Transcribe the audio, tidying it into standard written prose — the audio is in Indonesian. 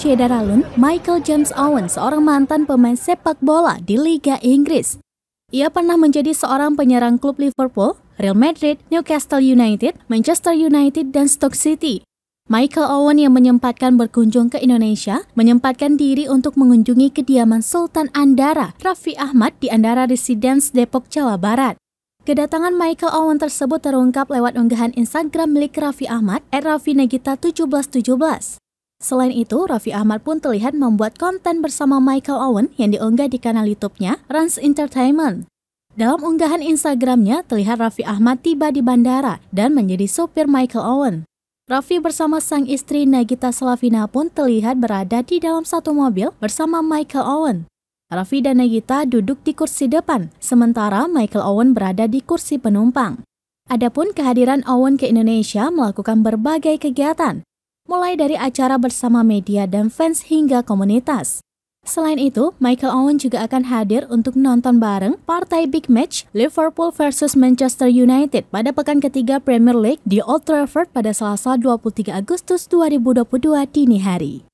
Syederalun, Michael James Owen, seorang mantan pemain sepak bola di Liga Inggris. Ia pernah menjadi seorang penyerang klub Liverpool, Real Madrid, Newcastle United, Manchester United, dan Stoke City. Michael Owen yang menyempatkan berkunjung ke Indonesia, menyempatkan diri untuk mengunjungi kediaman Sultan Andara, Raffi Ahmad di Andara Residence, Depok, Jawa Barat. Kedatangan Michael Owen tersebut terungkap lewat unggahan Instagram milik Raffi Ahmad @raffinagita1717. Selain itu, Raffi Ahmad pun terlihat membuat konten bersama Michael Owen yang diunggah di kanal YouTube-nya, Rans Entertainment. Dalam unggahan Instagram-nya, terlihat Raffi Ahmad tiba di bandara dan menjadi sopir Michael Owen. Raffi bersama sang istri Nagita Slavina pun terlihat berada di dalam satu mobil bersama Michael Owen. Raffi dan Nagita duduk di kursi depan, sementara Michael Owen berada di kursi penumpang. Adapun kehadiran Owen ke Indonesia melakukan berbagai kegiatan, mulai dari acara bersama media dan fans hingga komunitas. Selain itu, Michael Owen juga akan hadir untuk nonton bareng partai big match Liverpool versus Manchester United pada pekan ketiga Premier League di Old Trafford pada Selasa 23 Agustus 2022 dini hari.